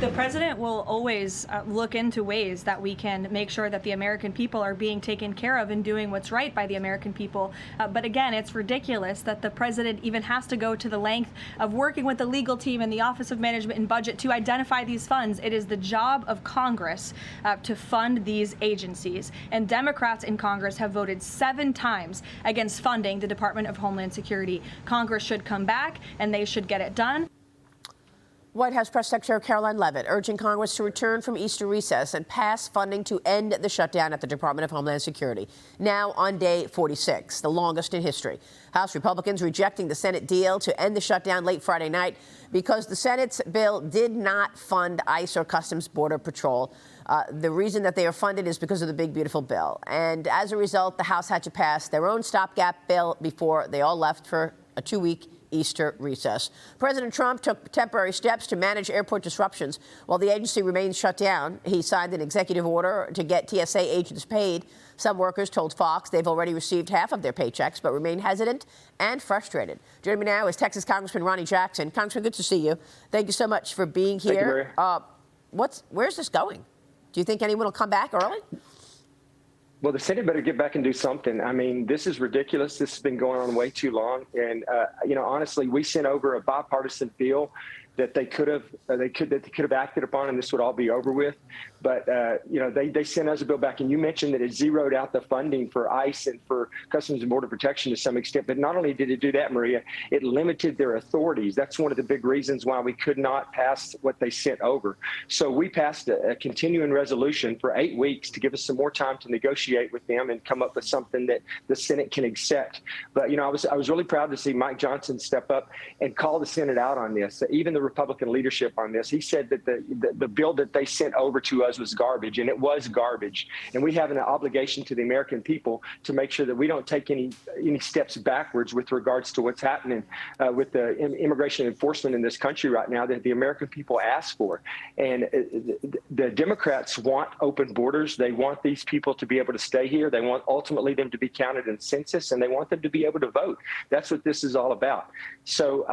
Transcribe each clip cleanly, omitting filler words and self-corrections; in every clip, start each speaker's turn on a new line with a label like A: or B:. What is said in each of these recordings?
A: The president will always look into ways that we can make sure that the American people are being taken care of and doing what's right by the American people. But again, it's ridiculous that the president even has to go to the length of working with the legal team and the Office of Management and Budget to identify these funds. It is the job of Congress to fund these agencies. And Democrats in Congress have voted 7 times against funding the Department of Homeland Security. Congress should come back and they should get it done.
B: White House Press Secretary Karoline Leavitt urging Congress to return from Easter recess and pass funding to end the shutdown at the Department of Homeland Security, now on day 46, the longest in history. House Republicans rejecting the Senate deal to end the shutdown late Friday night because the Senate's bill did not fund ICE or Customs Border Patrol. The reason that they are funded is because of the big, beautiful bill. And as a result, the House had to pass their own stopgap bill before they all left for a 2-week Easter recess. President Trump took temporary steps to manage airport disruptions while the agency remains shut down. He signed an executive order to get TSA agents paid. Some workers told Fox they've already received half of their paychecks, but remain hesitant and frustrated. Joining me now is Texas Congressman Ronny Jackson. Congressman, good to see you. Thank you so much for being here. Where's this going? Do you think anyone will come back early?
C: Well, the Senate better get back and do something. I mean, this is ridiculous. This has been going on way too long. And, honestly, we sent over a bipartisan bill that they could have acted upon, and this would all be over with. But, they sent us a bill back, and you mentioned that it zeroed out the funding for ICE and for Customs and Border Protection to some extent. But not only did it do that, Maria, it limited their authorities. That's one of the big reasons why we could not pass what they sent over. So we passed a continuing resolution for 8 weeks to give us some more time to negotiate with them and come up with something that the Senate can accept. But, I was really proud to see Mike Johnson step up and call the Senate out on this, even the Republican leadership on this. He said that the bill that they sent over to us was garbage, and it was garbage. And we have an obligation to the American people to make sure that we don't take any steps backwards with regards to what's happening with the immigration enforcement in this country right now that the American people ask for. And the Democrats want open borders. They want these people to be able to stay here. They want ultimately them to be counted in census, and they want them to be able to vote. That's what this is all about. So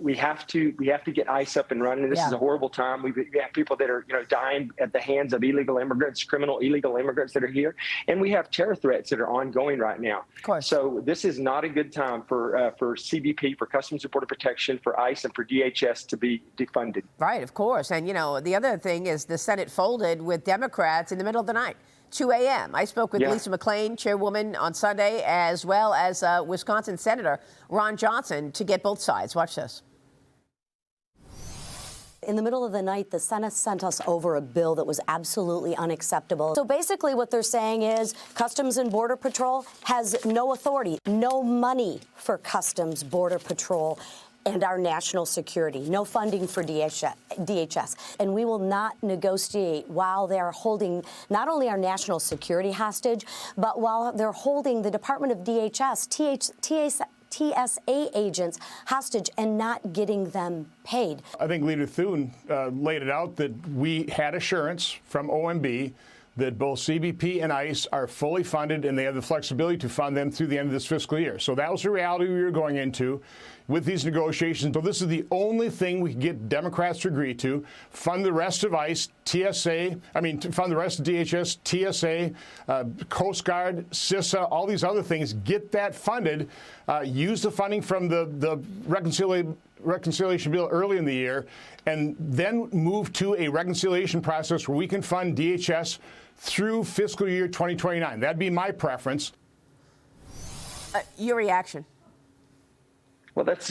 C: we have to get ICE up and running. This is a horrible time. We have people that are dying at the hands of illegal immigrants, illegal immigrants that are here, and we have terror threats that are ongoing right now.
B: Of course.
C: So this is not a good time for CBP, for Customs and Border Protection, for ICE, and for DHS to be defunded.
B: Right, of course. And the other thing is the Senate folded with Democrats in the middle of the night. 2 a.m. I spoke with Lisa McClain, chairwoman, on Sunday, as well as Wisconsin Senator Ron Johnson, to get both sides. Watch this.
D: In the middle of the night, the Senate sent us over a bill that was absolutely unacceptable. So basically what they're saying is Customs and Border Patrol has no authority, no money for Customs, Border Patrol, and our national security, no funding for DHS. And we will not negotiate while they're holding not only our national security hostage, but while they're holding the Department of TSA agents hostage and not getting them paid.
E: I think Leader Thune laid it out that we had assurance from OMB that both CBP and ICE are fully funded, and they have the flexibility to fund them through the end of this fiscal year. So that was the reality we were going into with these negotiations. So this is the only thing we can get Democrats to agree to: fund the rest of ICE, fund the rest of DHS, TSA, Coast Guard, CISA, all these other things. Get that funded. Use the funding from the reconciliation bill early in the year, and then move to a reconciliation process where we can fund DHS through fiscal year 2029. That'd be my preference.
B: Your reaction?
C: Well, that's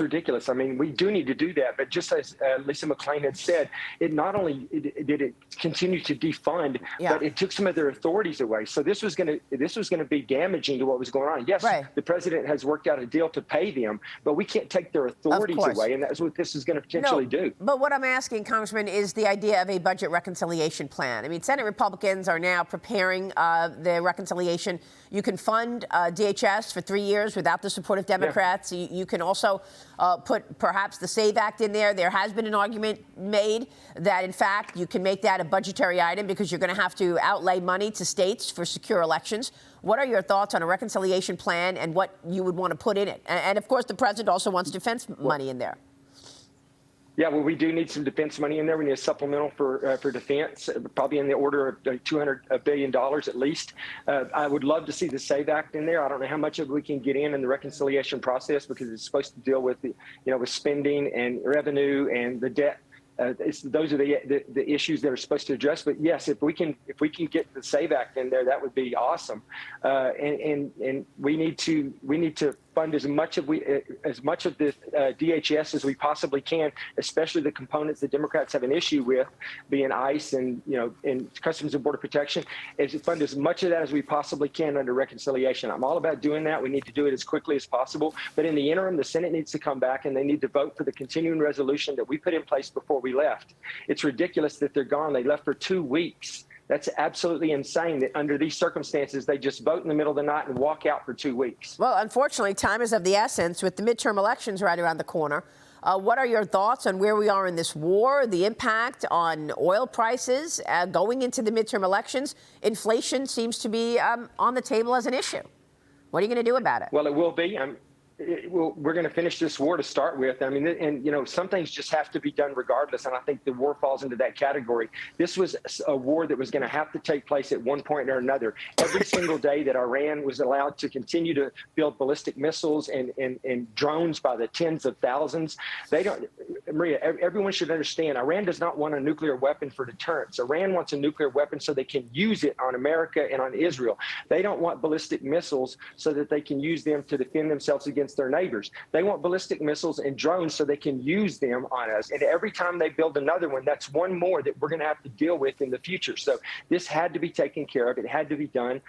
C: ridiculous. I mean, we do need to do that. But just as Lisa McClain had said, it not only did it continue to defund, but it took some of their authorities away. So this was going to be damaging to what was going on. Yes, the president has worked out a deal to pay them, but we can't take their authorities away, and that's what this is going to potentially do.
B: But what I'm asking, Congressman, is the idea of a budget reconciliation plan. I mean, Senate Republicans are now preparing the reconciliation. You can fund DHS for 3 years without the support of Democrats. You can also put perhaps the SAVE Act in there. There has been an argument made that, in fact, you can make that a budgetary item because you're going to have to outlay money to states for secure elections. What are your thoughts on a reconciliation plan and what you would want to put in it? And of course, the president also wants defense money in there.
C: Yeah, well, we do need some defense money in there. We need a supplemental for defense, probably in the order of $200 billion at least. I would love to see the SAVE Act in there. I don't know how much of it we can get in the reconciliation process, because it's supposed to deal with with spending and revenue and the debt. Those are the issues that are supposed to address. But yes, if we can get the SAVE Act in there, that would be awesome. And we need to fund as much of the DHS as we possibly can, especially the components that Democrats have an issue with, being ICE and and Customs and Border Protection. Is fund as much of that as we possibly can under reconciliation. I'm all about doing that. We need to do it as quickly as possible. But in the interim, the Senate needs to come back and they need to vote for the continuing resolution that we put in place before we left. It's ridiculous that they're gone. They left for 2 weeks. That's absolutely insane that under these circumstances, they just vote in the middle of the night and walk out for 2 weeks.
B: Well, unfortunately, time is of the essence with the midterm elections right around the corner. What are your thoughts on where we are in this war, the impact on oil prices going into the midterm elections? Inflation seems to be on the table as an issue. What are you going to do about it?
C: Well, it will be. We're going to finish this war to start with. I mean, and some things just have to be done regardless. And I think the war falls into that category. This was a war that was going to have to take place at one point or another. Every single day that Iran was allowed to continue to build ballistic missiles and drones by the tens of thousands, Maria, everyone should understand, Iran does not want a nuclear weapon for deterrence. Iran wants a nuclear weapon so they can use it on America and on Israel. They don't want ballistic missiles so that they can use them to defend themselves against their neighbors. They want ballistic missiles and drones so they can use them on us. And every time they build another one, that's one more that we're going to have to deal with in the future. So this had to be taken care of. It had to be done.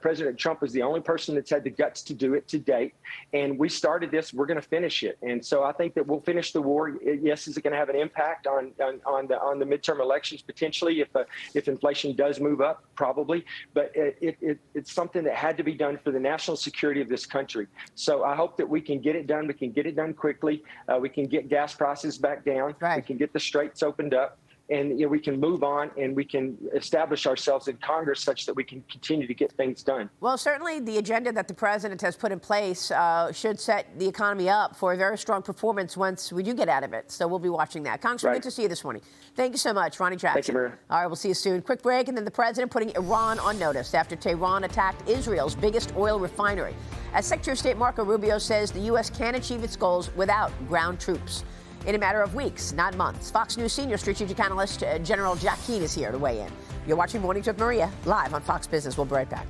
C: President Trump was the only person that's had the guts to do it to date. And we started this. We're going to finish it. And so I think that we'll finish the war. Yes, is it going to have an impact on the midterm elections potentially if inflation does move up? Probably. But it's something that had to be done for the national security of this country. So I hope that we can get it done. We can get it done quickly. We can get gas prices back down.
B: Right.
C: We can get the straits opened up. And we can move on and we can establish ourselves in Congress such that we can continue to get things done.
B: Well, certainly the agenda that the president has put in place should set the economy up for a very strong performance once we do get out of it. So we'll be watching that. Congressman, Good to see you this morning. Thank you so much, Ronny Jackson.
C: Thank you, Maria.
B: All right, we'll see you soon. Quick break, and then the president putting Iran on notice after Tehran attacked Israel's biggest oil refinery. As Secretary of State Marco Rubio says, the U.S. can achieve its goals without ground troops in a matter of weeks, not months. Fox News senior strategic analyst General Jack Keane is here to weigh in. You're watching Mornings with Maria, live on Fox Business. We'll be right back.